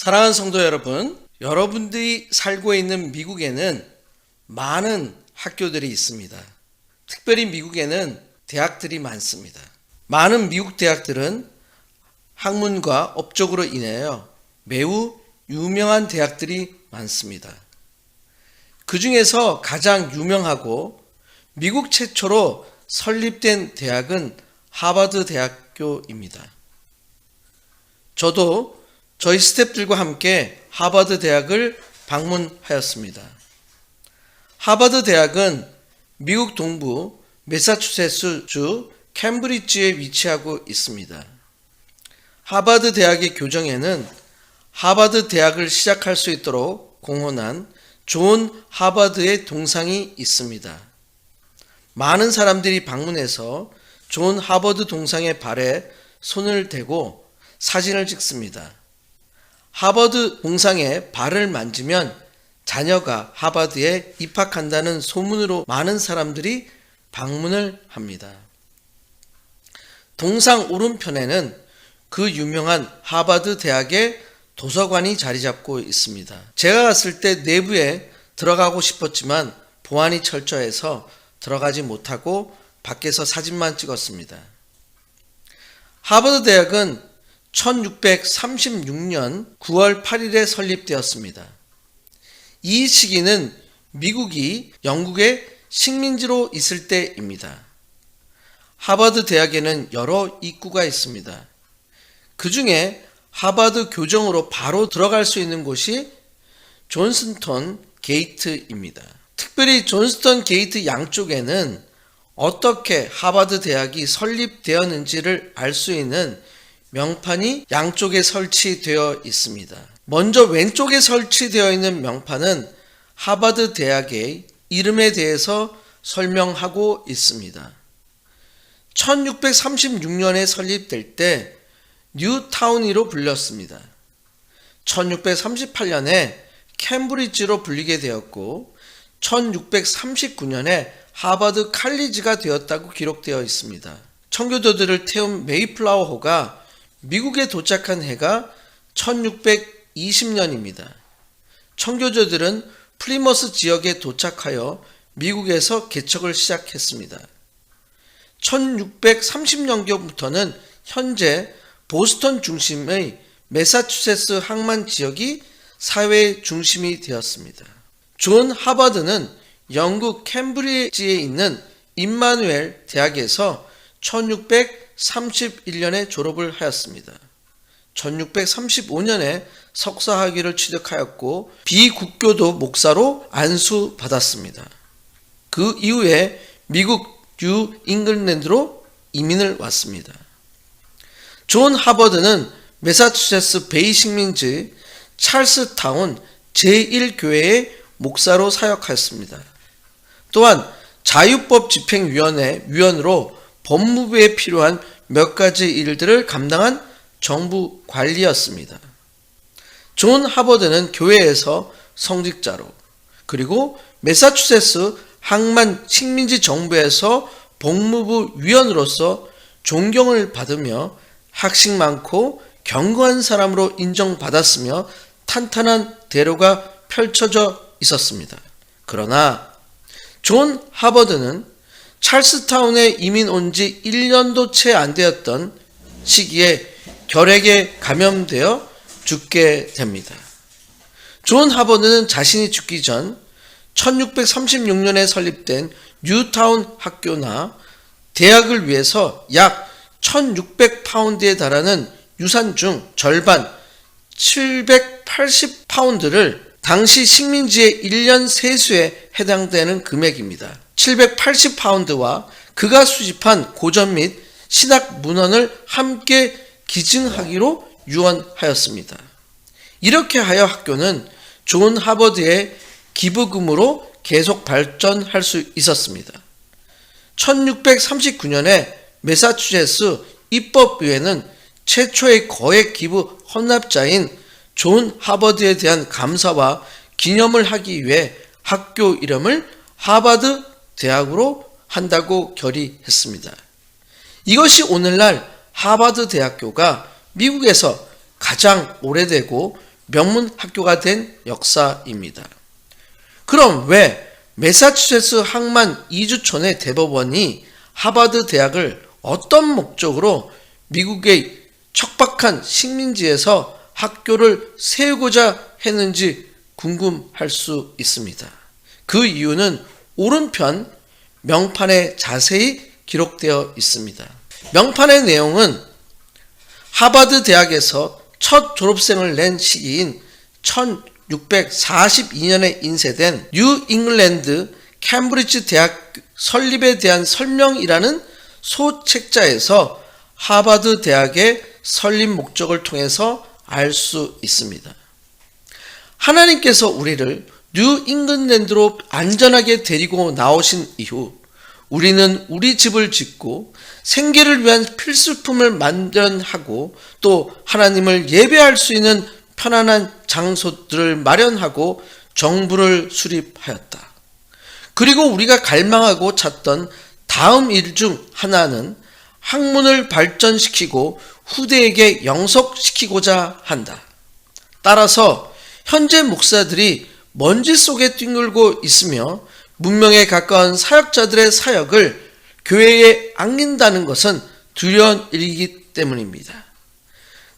사랑하는 성도 여러분, 여러분들이 살고 있는 미국에는 많은 학교들이 있습니다. 특별히 미국에는 대학들이 많습니다. 많은 미국 대학들은 학문과 업적으로 인하여 매우 유명한 대학들이 많습니다. 그 중에서 가장 유명하고 미국 최초로 설립된 대학은 하버드 대학교입니다. 저도 저희 스태프들과 함께 하버드 대학을 방문하였습니다. 하버드 대학은 미국 동부 매사추세츠주 캠브리지에 위치하고 있습니다. 하버드 대학의 교정에는 하버드 대학을 시작할 수 있도록 공헌한 존 하버드의 동상이 있습니다. 많은 사람들이 방문해서 존 하버드 동상의 발에 손을 대고 사진을 찍습니다. 하버드 동상에 발을 만지면 자녀가 하버드에 입학한다는 소문으로 많은 사람들이 방문을 합니다. 동상 오른편에는 그 유명한 하버드 대학의 도서관이 자리 잡고 있습니다. 제가 갔을 때 내부에 들어가고 싶었지만 보안이 철저해서 들어가지 못하고 밖에서 사진만 찍었습니다. 하버드 대학은 1636년 9월 8일에 설립되었습니다. 이 시기는 미국이 영국의 식민지로 있을 때입니다. 하버드 대학에는 여러 입구가 있습니다. 그 중에 하버드 교정으로 바로 들어갈 수 있는 곳이 존스턴 게이트입니다. 특별히 존스턴 게이트 양쪽에는 어떻게 하버드 대학이 설립되었는지를 알 수 있는 명판이 양쪽에 설치되어 있습니다. 먼저 왼쪽에 설치되어 있는 명판은 하버드 대학의 이름에 대해서 설명하고 있습니다. 1636년에 설립될 때 뉴타운이로 불렸습니다. 1638년에 캠브리지로 불리게 되었고 1639년에 하버드 칼리지가 되었다고 기록되어 있습니다. 청교도들을 태운 메이플라워호가 미국에 도착한 해가 1620년입니다. 청교도들은 플리머스 지역에 도착하여 미국에서 개척을 시작했습니다. 1630년경부터는 현재 보스턴 중심의 매사추세츠 항만 지역이 사회의 중심이 되었습니다. 존 하버드는 영국 캠브리지에 있는 임마누엘 대학에서 1631년에 졸업을 하였습니다. 1635년에 석사학위를 취득하였고 비국교도 목사로 안수받았습니다. 그 이후에 미국 뉴 잉글랜드로 이민을 왔습니다. 존 하버드는 매사추세츠 베이 식민지 찰스타운 제1교회의 목사로 사역하였습니다. 또한 자유법 집행위원회 위원으로 법무부에 필요한 몇 가지 일들을 감당한 정부 관리였습니다. 존 하버드는 교회에서 성직자로 그리고 매사추세츠 항만 식민지 정부에서 법무부 위원으로서 존경을 받으며 학식 많고 견고한 사람으로 인정받았으며 탄탄한 대로가 펼쳐져 있었습니다. 그러나 존 하버드는 찰스타운에 이민 온 지 1년도 채 안 되었던 시기에 결핵에 감염되어 죽게 됩니다. 존 하버드는 자신이 죽기 전 1636년에 설립된 뉴타운 학교나 대학을 위해서 약 1600파운드에 달하는 유산 중 절반 780파운드를 당시 식민지의 1년 세수에 해당되는 금액입니다. 780파운드와 그가 수집한 고전 및 신학 문헌을 함께 기증하기로 유언하였습니다. 이렇게 하여 학교는 존 하버드의 기부금으로 계속 발전할 수 있었습니다. 1639년에 매사추세츠 입법의회는 최초의 거액 기부 헌납자인 존 하버드에 대한 감사와 기념을 하기 위해 학교 이름을 하버드 대학으로 한다고 결의했습니다. 이것이 오늘날 하버드 대학교가 미국에서 가장 오래되고 명문 학교가 된 역사입니다. 그럼 왜 매사추세츠 항만 이주촌의 대법원이 하버드 대학을 어떤 목적으로 미국의 척박한 식민지에서 학교를 세우고자 했는지 궁금할 수 있습니다. 그 이유는 오른편 명판에 자세히 기록되어 있습니다. 명판의 내용은 하버드 대학에서 첫 졸업생을 낸 시기인 1642년에 인쇄된 뉴 잉글랜드 캠브리지 대학 설립에 대한 설명이라는 소책자에서 하버드 대학의 설립 목적을 통해서 알 수 있습니다. 하나님께서 우리를 뉴 잉글랜드로 안전하게 데리고 나오신 이후 우리는 우리 집을 짓고 생계를 위한 필수품을 마련하고 또 하나님을 예배할 수 있는 편안한 장소들을 마련하고 정부를 수립하였다. 그리고 우리가 갈망하고 찾던 다음 일 중 하나는 학문을 발전시키고 후대에게 영속시키고자 한다. 따라서 현재 목사들이 먼지 속에 뒹굴고 있으며 문명에 가까운 사역자들의 사역을 교회에 안긴다는 것은 두려운 일이기 때문입니다.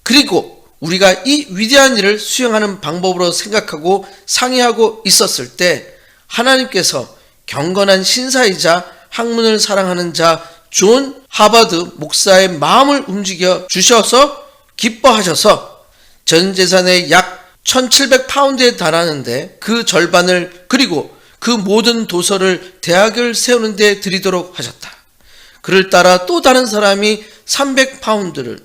그리고 우리가 이 위대한 일을 수행하는 방법으로 생각하고 상의하고 있었을 때 하나님께서 경건한 신사이자 학문을 사랑하는 자 존 하버드 목사의 마음을 움직여 주셔서 기뻐하셔서 전 재산의 약 1700파운드에 달하는데 그 절반을 그리고 그 모든 도서를 대학을 세우는 데 드리도록 하셨다. 그를 따라 또 다른 사람이 300파운드를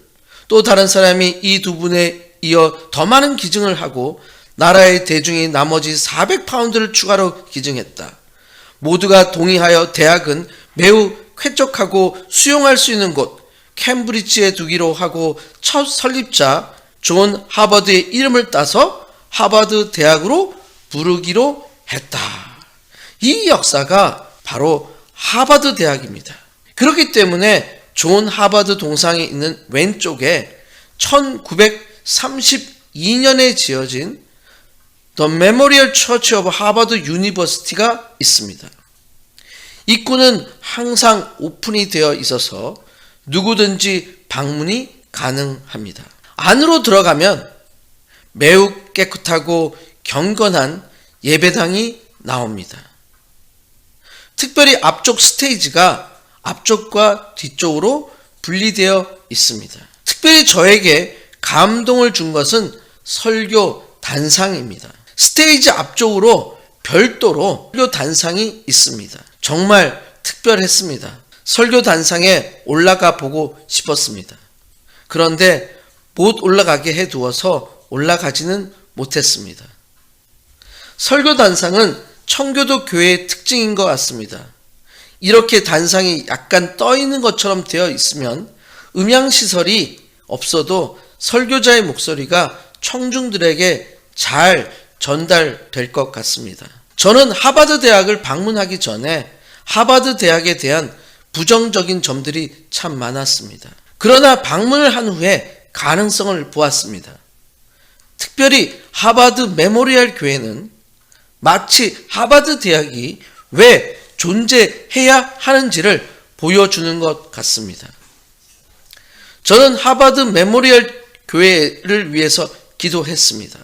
또 다른 사람이 이 두 분에 이어 더 많은 기증을 하고 나라의 대중이 나머지 400파운드를 추가로 기증했다. 모두가 동의하여 대학은 매우 쾌적하고 수용할 수 있는 곳 캠브리지에 두기로 하고 첫 설립자 존 하버드의 이름을 따서 하버드 대학으로 부르기로 했다. 이 역사가 바로 하버드 대학입니다. 그렇기 때문에 존 하버드 동상이 있는 왼쪽에 1932년에 지어진 The Memorial Church of Harvard University가 있습니다. 입구는 항상 오픈이 되어 있어서 누구든지 방문이 가능합니다. 안으로 들어가면 매우 깨끗하고 경건한 예배당이 나옵니다. 특별히 앞쪽 스테이지가 앞쪽과 뒤쪽으로 분리되어 있습니다. 특별히 저에게 감동을 준 것은 설교 단상입니다. 스테이지 앞쪽으로 별도로 설교 단상이 있습니다. 정말 특별했습니다. 설교 단상에 올라가 보고 싶었습니다. 그런데 못 올라가게 해두어서 올라가지는 못했습니다. 설교 단상은 청교도 교회의 특징인 것 같습니다. 이렇게 단상이 약간 떠 있는 것처럼 되어 있으면 음향시설이 없어도 설교자의 목소리가 청중들에게 잘 전달될 것 같습니다. 저는 하버드 대학을 방문하기 전에 하버드 대학에 대한 부정적인 점들이 참 많았습니다. 그러나 방문을 한 후에 가능성을 보았습니다. 특별히 하버드 메모리얼 교회는 마치 하버드 대학이 왜 존재해야 하는지를 보여주는 것 같습니다. 저는 하버드 메모리얼 교회를 위해서 기도했습니다.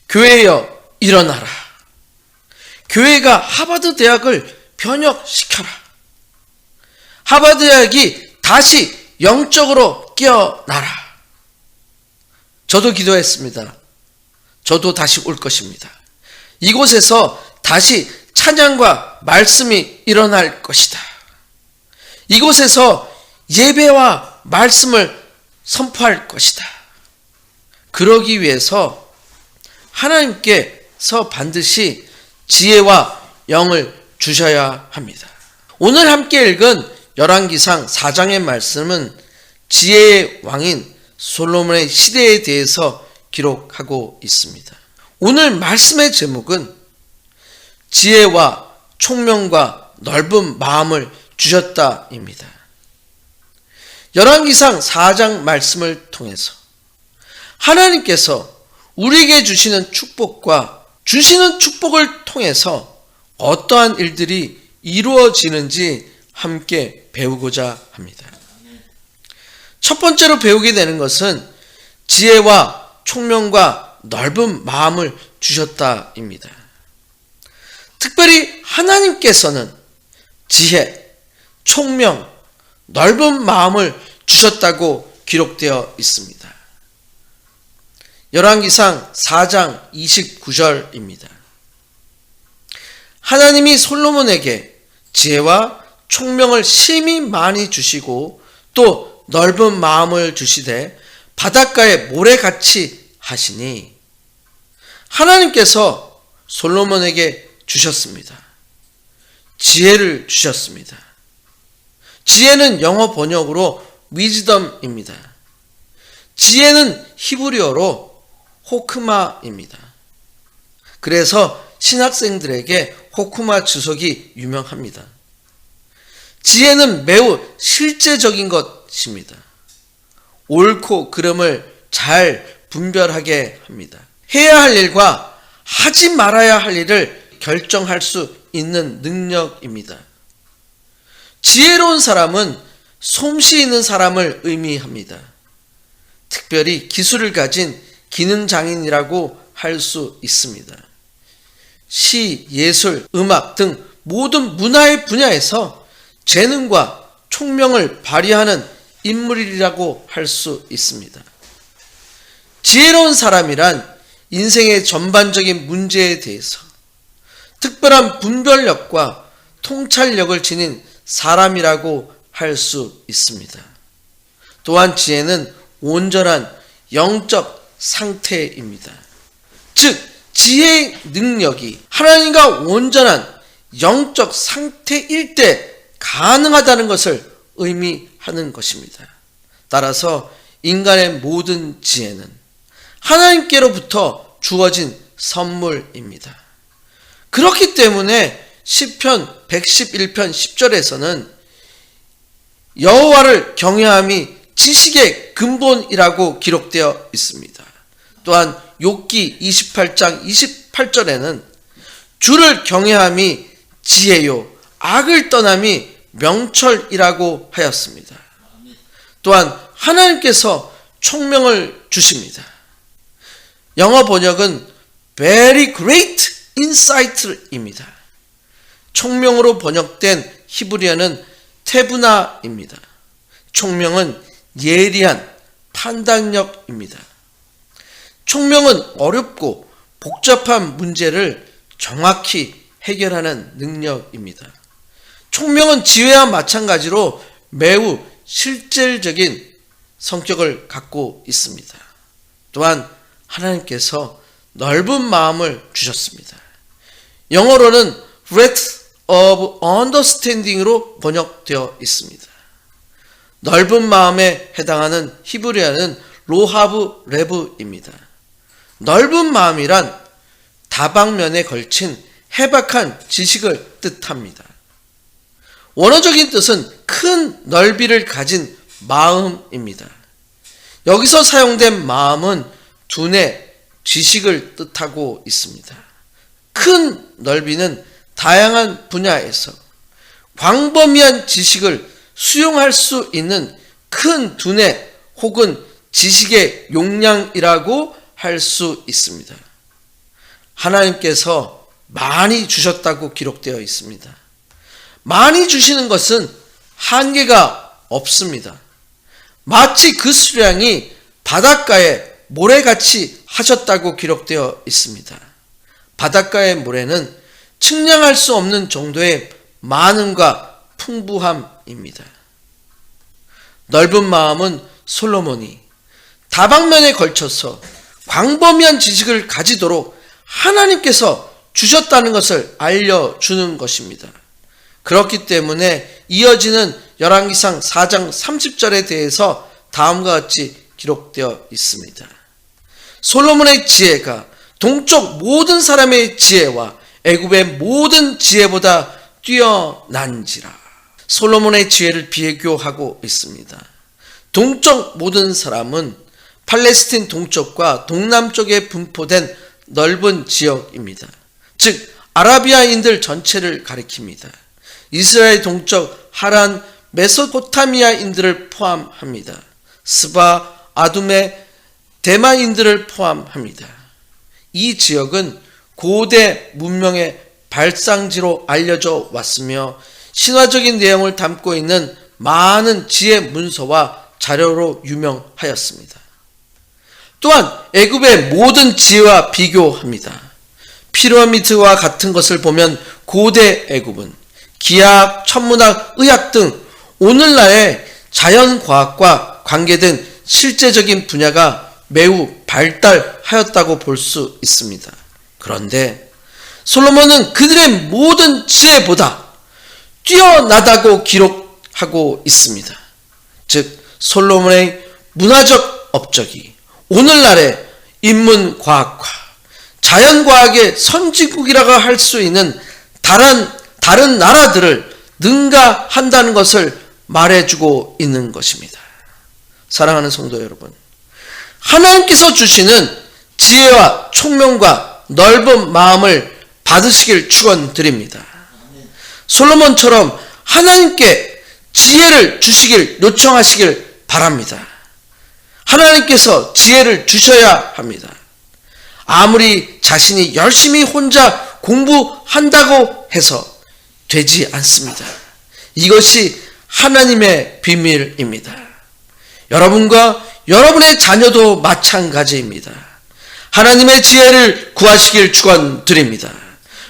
교회여 일어나라. 교회가 하버드 대학을 변혁시켜라. 하버드 대학이 다시 영적으로 깨어나라. 저도 기도했습니다. 저도 다시 올 것입니다. 이곳에서 다시 찬양과 말씀이 일어날 것이다. 이곳에서 예배와 말씀을 선포할 것이다. 그러기 위해서 하나님께서 반드시 지혜와 영을 주셔야 합니다. 오늘 함께 읽은 열왕기상 4장의 말씀은 지혜의 왕인 솔로몬의 시대에 대해서 기록하고 있습니다. 오늘 말씀의 제목은 지혜와 총명과 넓은 마음을 주셨다입니다. 열왕기상 4장 말씀을 통해서 하나님께서 우리에게 주시는 축복과 주시는 축복을 통해서 어떠한 일들이 이루어지는지 함께 배우고자 합니다. 첫 번째로 배우게 되는 것은 지혜와 총명과 넓은 마음을 주셨다입니다. 특별히 하나님께서는 지혜, 총명, 넓은 마음을 주셨다고 기록되어 있습니다. 열왕기상 4장 29절입니다. 하나님이 솔로몬에게 지혜와 총명을 심히 많이 주시고 또 넓은 마음을 주시되 바닷가에 모래같이 하시니, 하나님께서 솔로몬에게 주셨습니다. 지혜를 주셨습니다. 지혜는 영어 번역으로 위즈덤입니다. 지혜는 히브리어로 호크마입니다. 그래서 신학생들에게 호크마 주석이 유명합니다. 지혜는 매우 실제적인 것입니다. 옳고 그름을 잘 분별하게 합니다. 해야 할 일과 하지 말아야 할 일을 결정할 수 있는 능력입니다. 지혜로운 사람은 솜씨 있는 사람을 의미합니다. 특별히 기술을 가진 기능장인이라고 할 수 있습니다. 시, 예술, 음악 등 모든 문화의 분야에서 재능과 총명을 발휘하는 인물이라고 할 수 있습니다. 지혜로운 사람이란 인생의 전반적인 문제에 대해서 특별한 분별력과 통찰력을 지닌 사람이라고 할 수 있습니다. 또한 지혜는 온전한 영적 상태입니다. 즉, 지혜의 능력이 하나님과 온전한 영적 상태일 때 가능하다는 것을 의미하는 것입니다. 따라서 인간의 모든 지혜는 하나님께로부터 주어진 선물입니다. 그렇기 때문에 시편 111편 10절에서는 여호와를 경외함이 지식의 근본이라고 기록되어 있습니다. 또한 욥기 28장 28절에는 주를 경외함이 지혜요 악을 떠남이 명철이라고 하였습니다. 또한 하나님께서 총명을 주십니다. 영어 번역은 very great insight입니다. 총명으로 번역된 히브리어는 테브나입니다. 총명은 예리한 판단력입니다. 총명은 어렵고 복잡한 문제를 정확히 해결하는 능력입니다. 총명은 지혜와 마찬가지로 매우 실질적인 성격을 갖고 있습니다. 또한 하나님께서 넓은 마음을 주셨습니다. 영어로는 breadth of understanding으로 번역되어 있습니다. 넓은 마음에 해당하는 히브리어는 로하브 레브입니다. 넓은 마음이란 다방면에 걸친 해박한 지식을 뜻합니다. 원어적인 뜻은 큰 넓이를 가진 마음입니다. 여기서 사용된 마음은 두뇌, 지식을 뜻하고 있습니다. 큰 넓이는 다양한 분야에서 광범위한 지식을 수용할 수 있는 큰 두뇌 혹은 지식의 용량이라고 할 수 있습니다. 하나님께서 많이 주셨다고 기록되어 있습니다. 많이 주시는 것은 한계가 없습니다. 마치 그 수량이 바닷가에 모래같이 하셨다고 기록되어 있습니다. 바닷가의 모래는 측량할 수 없는 정도의 많음과 풍부함입니다. 넓은 마음은 솔로몬이 다방면에 걸쳐서 광범위한 지식을 가지도록 하나님께서 주셨다는 것을 알려주는 것입니다. 그렇기 때문에 이어지는 열왕기상 4장 30절에 대해서 다음과 같이 기록되어 있습니다. 솔로몬의 지혜가 동쪽 모든 사람의 지혜와 애굽의 모든 지혜보다 뛰어난지라. 솔로몬의 지혜를 비교하고 있습니다. 동쪽 모든 사람은 팔레스틴 동쪽과 동남쪽에 분포된 넓은 지역입니다. 즉 아라비아인들 전체를 가리킵니다. 이스라엘 동쪽 하란 메소포타미아인들을 포함합니다. 스바, 아둠의 대마인들을 포함합니다. 이 지역은 고대 문명의 발상지로 알려져 왔으며 신화적인 내용을 담고 있는 많은 지혜 문서와 자료로 유명하였습니다. 또한 애굽의 모든 지혜와 비교합니다. 피라미드와 같은 것을 보면 고대 애굽은 기하학, 천문학, 의학 등 오늘날의 자연과학과 관계된 실제적인 분야가 매우 발달하였다고 볼 수 있습니다. 그런데 솔로몬은 그들의 모든 지혜보다 뛰어나다고 기록하고 있습니다. 즉 솔로몬의 문화적 업적이 오늘날의 인문과학과 자연과학의 선진국이라고 할 수 있는 다른 나라들을 능가한다는 것을 말해주고 있는 것입니다. 사랑하는 성도 여러분, 하나님께서 주시는 지혜와 총명과 넓은 마음을 받으시길 축원드립니다. 솔로몬처럼 하나님께 지혜를 주시길 요청하시길 바랍니다. 하나님께서 지혜를 주셔야 합니다. 아무리 자신이 열심히 혼자 공부한다고 해서 되지 않습니다. 이것이 하나님의 비밀입니다. 여러분과 여러분의 자녀도 마찬가지입니다. 하나님의 지혜를 구하시길 축원드립니다.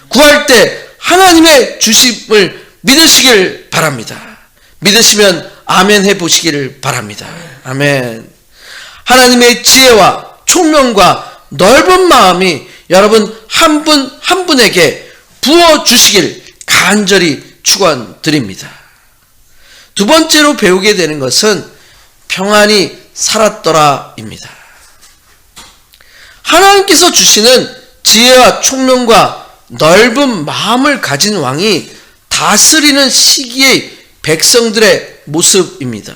구할 때 하나님의 주심을 믿으시길 바랍니다. 믿으시면 아멘 해보시기를 바랍니다. 아멘. 하나님의 지혜와 총명과 넓은 마음이 여러분 한 분 한 분에게 부어주시길 간절히 축원드립니다. 두 번째로 배우게 되는 것은 평안히 살았더라입니다. 하나님께서 주시는 지혜와 총명과 넓은 마음을 가진 왕이 다스리는 시기의 백성들의 모습입니다.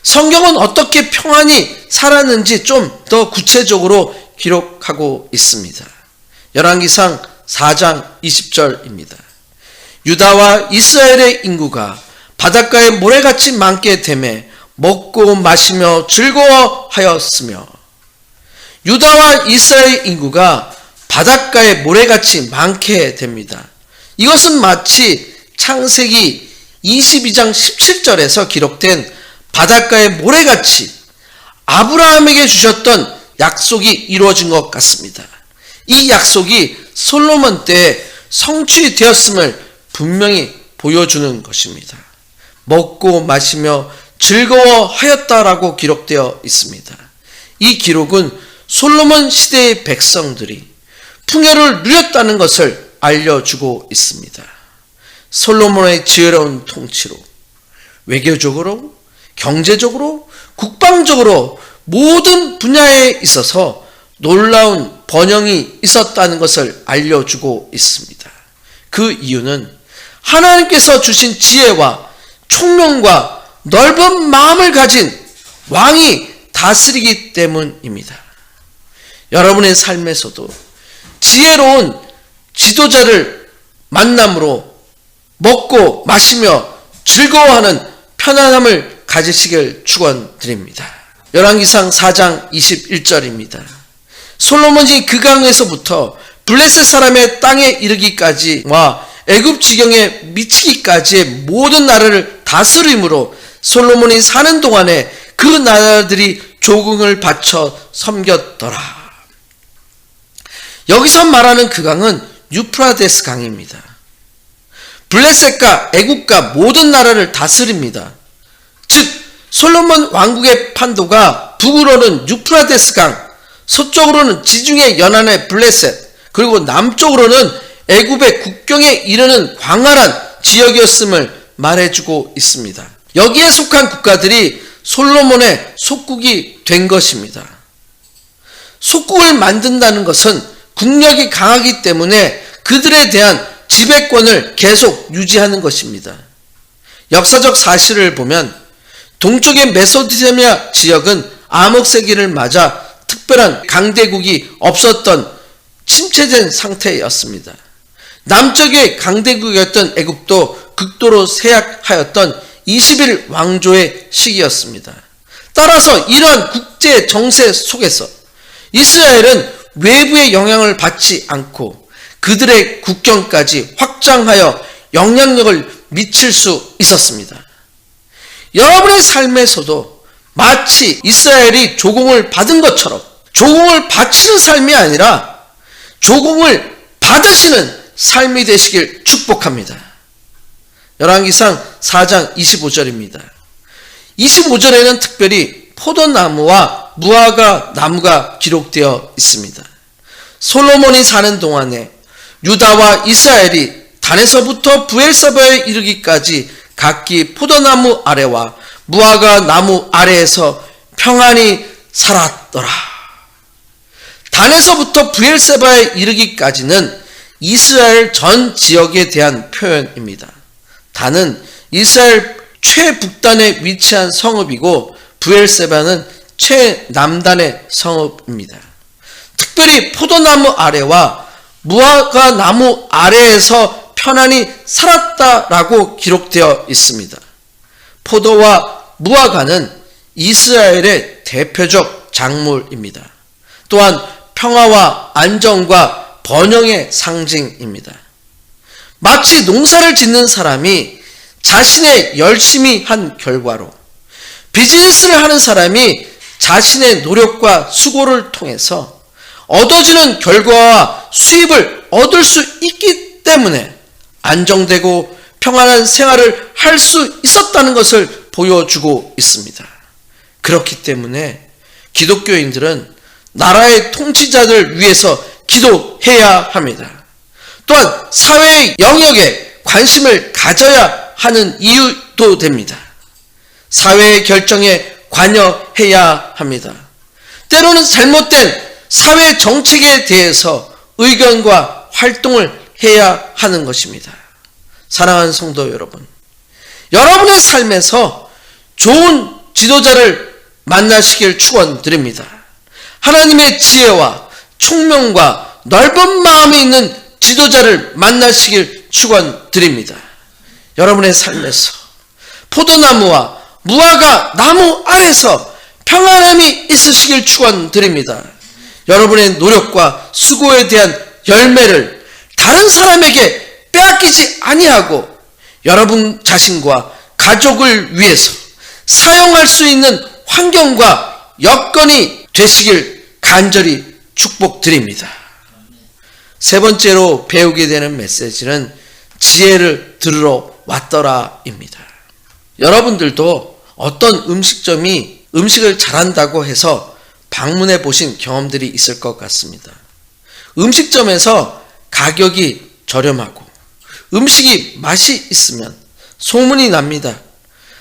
성경은 어떻게 평안히 살았는지 좀 더 구체적으로 기록하고 있습니다. 열왕기상 4장 20절입니다. 유다와 이스라엘의 인구가 바닷가에 모래같이 많게 되매 먹고 마시며 즐거워하였으며, 유다와 이스라엘 인구가 바닷가에 모래같이 많게 됩니다. 이것은 마치 창세기 22장 17절에서 기록된 바닷가의 모래같이 아브라함에게 주셨던 약속이 이루어진 것 같습니다. 이 약속이 솔로몬 때에 성취되었음을 분명히 보여주는 것입니다. 먹고 마시며 즐거워하였다라고 기록되어 있습니다. 이 기록은 솔로몬 시대의 백성들이 풍요를 누렸다는 것을 알려주고 있습니다. 솔로몬의 지혜로운 통치로 외교적으로, 경제적으로, 국방적으로 모든 분야에 있어서 놀라운 번영이 있었다는 것을 알려주고 있습니다. 그 이유는 하나님께서 주신 지혜와 총명과 넓은 마음을 가진 왕이 다스리기 때문입니다. 여러분의 삶에서도 지혜로운 지도자를 만남으로 먹고 마시며 즐거워하는 편안함을 가지시길 축원드립니다. 열왕기상 4장 21절입니다. 솔로몬이 그 강에서부터 블레셋 사람의 땅에 이르기까지와 애굽 지경에 미치기까지의 모든 나라를 다스림으로 솔로몬이 사는 동안에 그 나라들이 조공을 바쳐 섬겼더라. 여기서 말하는 그 강은 유프라데스 강입니다. 블레셋과 애굽과 모든 나라를 다스립니다. 즉 솔로몬 왕국의 판도가 북으로는 유프라데스 강, 서쪽으로는 지중해 연안의 블레셋, 그리고 남쪽으로는 애굽의 국경에 이르는 광활한 지역이었음을 말해주고 있습니다. 여기에 속한 국가들이 솔로몬의 속국이 된 것입니다. 속국을 만든다는 것은 국력이 강하기 때문에 그들에 대한 지배권을 계속 유지하는 것입니다. 역사적 사실을 보면 동쪽의 메소포타미아 지역은 암흑세기를 맞아 특별한 강대국이 없었던 침체된 상태였습니다. 남쪽의 강대국이었던 애국도 극도로 쇠약하였던 21 왕조의 시기였습니다. 따라서 이러한 국제 정세 속에서 이스라엘은 외부의 영향을 받지 않고 그들의 국경까지 확장하여 영향력을 미칠 수 있었습니다. 여러분의 삶에서도 마치 이스라엘이 조공을 받은 것처럼 조공을 바치는 삶이 아니라 조공을 받으시는 삶이 되시길 축복합니다. 열왕기상 4장 25절입니다. 25절에는 특별히 포도나무와 무화과 나무가 기록되어 있습니다. 솔로몬이 사는 동안에 유다와 이스라엘이 단에서부터 브엘세바에 이르기까지 각기 포도나무 아래와 무화과 나무 아래에서 평안히 살았더라. 단에서부터 브엘세바에 이르기까지는 이스라엘 전 지역에 대한 표현입니다. 단은 이스라엘 최북단에 위치한 성읍이고 브엘세바는 최남단의 성읍입니다. 특별히 포도나무 아래와 무화과 나무 아래에서 편안히 살았다라고 기록되어 있습니다. 포도와 무화과는 이스라엘의 대표적 작물입니다. 또한 평화와 안정과 번영의 상징입니다. 마치 농사를 짓는 사람이 자신의 열심히 한 결과로 비즈니스를 하는 사람이 자신의 노력과 수고를 통해서 얻어지는 결과와 수입을 얻을 수 있기 때문에 안정되고 평안한 생활을 할 수 있었다는 것을 보여주고 있습니다. 그렇기 때문에 기독교인들은 나라의 통치자들을 위해서 기도해야 합니다. 또한 사회의 영역에 관심을 가져야 하는 이유도 됩니다. 사회의 결정에 관여해야 합니다. 때로는 잘못된 사회 정책에 대해서 의견과 활동을 해야 하는 것입니다. 사랑하는 성도 여러분, 여러분의 삶에서 좋은 지도자를 만나시길 축원드립니다. 하나님의 지혜와 총명과 넓은 마음이 있는 지도자를 만나시길 축원드립니다. 여러분의 삶에서 포도나무와 무화과 나무 아래서 평안함이 있으시길 축원드립니다. 여러분의 노력과 수고에 대한 열매를 다른 사람에게 빼앗기지 아니하고 여러분 자신과 가족을 위해서 사용할 수 있는 환경과 여건이 되시길 간절히 축복드립니다. 세 번째로 배우게 되는 메시지는 지혜를 들으러 왔더라입니다. 여러분들도 어떤 음식점이 음식을 잘한다고 해서 방문해 보신 경험들이 있을 것 같습니다. 음식점에서 가격이 저렴하고 음식이 맛이 있으면 소문이 납니다.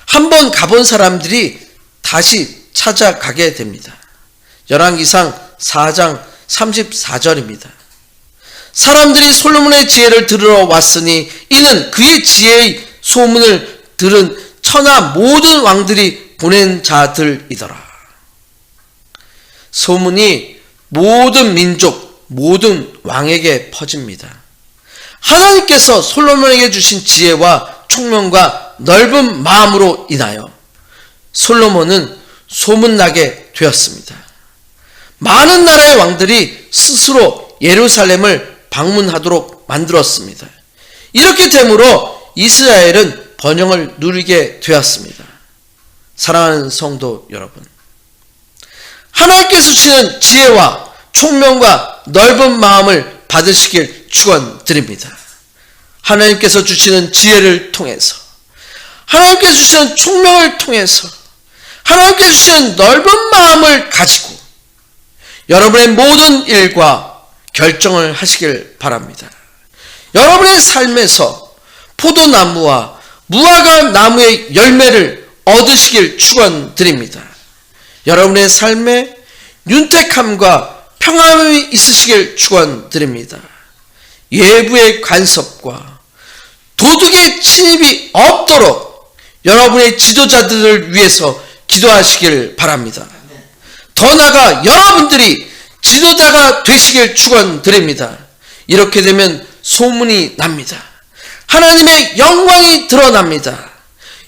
한번 가본 사람들이 다시 찾아가게 됩니다. 열왕기상 4장 34절입니다. 사람들이 솔로몬의 지혜를 들으러 왔으니 이는 그의 지혜의 소문을 들은 천하 모든 왕들이 보낸 자들이더라. 소문이 모든 민족, 모든 왕에게 퍼집니다. 하나님께서 솔로몬에게 주신 지혜와 총명과 넓은 마음으로 인하여 솔로몬은 소문나게 되었습니다. 많은 나라의 왕들이 스스로 예루살렘을 방문하도록 만들었습니다. 이렇게 되므로 이스라엘은 번영을 누리게 되었습니다. 사랑하는 성도 여러분, 하나님께서 주시는 지혜와 총명과 넓은 마음을 받으시길 축원드립니다. 하나님께서 주시는 지혜를 통해서, 하나님께서 주시는 총명을 통해서, 하나님께서 주시는 넓은 마음을 가지고 여러분의 모든 일과 결정을 하시길 바랍니다. 여러분의 삶에서 포도나무와 무화과 나무의 열매를 얻으시길 축원드립니다. 여러분의 삶에 윤택함과 평안함이 있으시길 축원드립니다. 외부의 간섭과 도둑의 침입이 없도록 여러분의 지도자들을 위해서 기도하시길 바랍니다. 더 나아가 여러분들이 지도자가 되시길 축원드립니다. 이렇게 되면 소문이 납니다. 하나님의 영광이 드러납니다.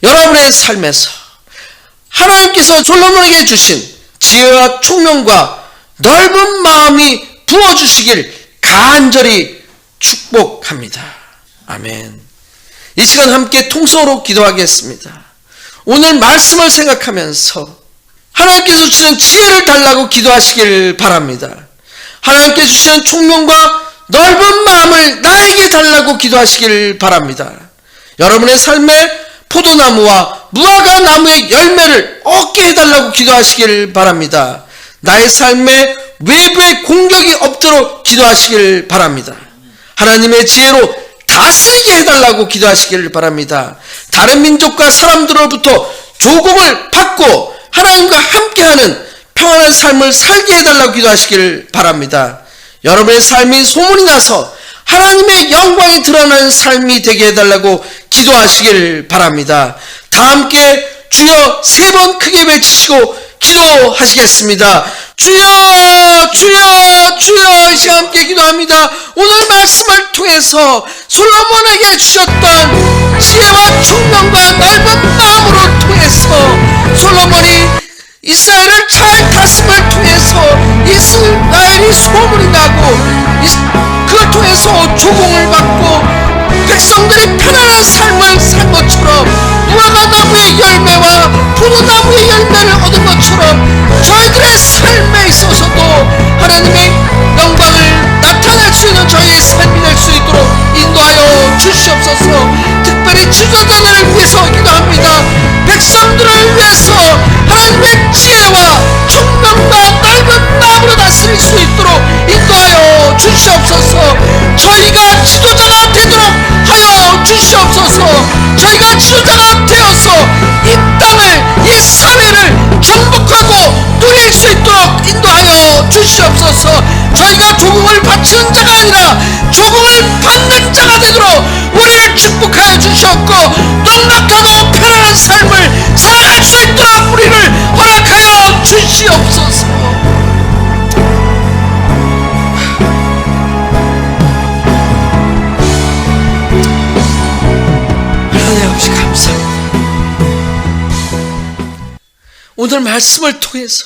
여러분의 삶에서 하나님께서 솔로몬에게 주신 지혜와 총명과 넓은 마음이 부어주시길 간절히 축복합니다. 아멘. 이 시간 함께 통성으로 기도하겠습니다. 오늘 말씀을 생각하면서 하나님께서 주시는 지혜를 달라고 기도하시길 바랍니다. 하나님께서 주시는 총명과 넓은 마음을 나에게 달라고 기도하시길 바랍니다. 여러분의 삶에 포도나무와 무화과 나무의 열매를 얻게 해달라고 기도하시길 바랍니다. 나의 삶에 외부의 공격이 없도록 기도하시길 바랍니다. 하나님의 지혜로 다스리게 해달라고 기도하시길 바랍니다. 다른 민족과 사람들로부터 조공을 받고 하나님과 함께하는 평안한 삶을 살게 해달라고 기도하시길 바랍니다. 여러분의 삶이 소문이 나서 하나님의 영광이 드러나는 삶이 되게 해달라고 기도하시길 바랍니다. 다 함께 주여 3번 크게 외치시고 기도하시겠습니다. 주여 주여 주여. 이 시간 함께 기도합니다. 오늘 말씀을 통해서 솔로몬에게 주셨던 지혜와 총명과 넓은 마음으로 통해서 솔로몬이 이스라엘을 잘 다스림을 통해서 이스라엘이 소문이 나고 그걸 통해서 조공을 받고 백성들이 편안한 삶을 산 것처럼 무화과 나무의 열매와 포도나무의 열매를 얻은 것처럼 저희들의 삶에 있어서도 하나님의 영광을 나타낼 수 있는 저희의 삶이 될 수 있도록 인도하여 주시옵소서. 특별히 지도자들을 위해서 기도합니다. 백성들을 위해서 하나님의 지혜와 총명과 넓은 마음으로 다스릴 수 있도록 인도하여 주시옵소서. 저희가 지도자가 되도록 하여 주시옵소서. 저희가 지도자가 되어서 이 땅을, 이 사회를 정복하고 누릴 수 있도록 인도하여 주시옵소서. 저희가 조공을 바치는 자가 아니라 조공을 받는 자가 되도록 우리를 축복하여 주시옵고 넉넉하고 편안한 삶을 살아갈 수 있도록 우리를 허락하여 주시옵소서. 하나님 아버지 감사합니다. 오늘 말씀을 통해서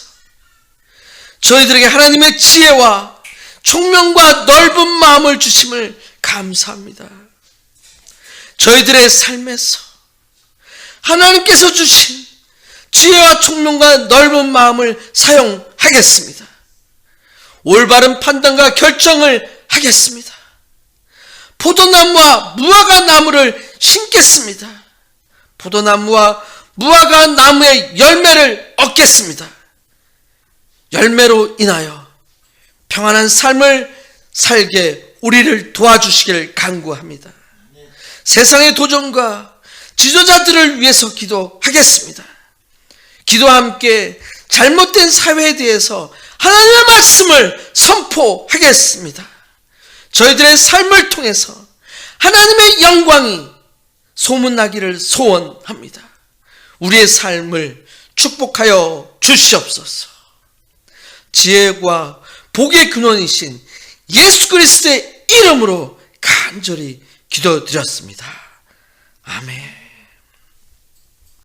저희들에게 하나님의 지혜와 총명과 넓은 마음을 주심을 감사합니다. 저희들의 삶에서 하나님께서 주신 지혜와 총명과 넓은 마음을 사용하겠습니다. 올바른 판단과 결정을 하겠습니다. 포도나무와 무화과 나무를 심겠습니다. 포도나무와 무화과 나무의 열매를 얻겠습니다. 열매로 인하여 평안한 삶을 살게 우리를 도와주시길 간구합니다. 세상의 도전과 지도자들을 위해서 기도하겠습니다. 기도와 함께 잘못된 사회에 대해서 하나님의 말씀을 선포하겠습니다. 저희들의 삶을 통해서 하나님의 영광이 소문나기를 소원합니다. 우리의 삶을 축복하여 주시옵소서. 지혜와 복의 근원이신 예수 그리스도의 이름으로 간절히 기도드렸습니다. 아멘.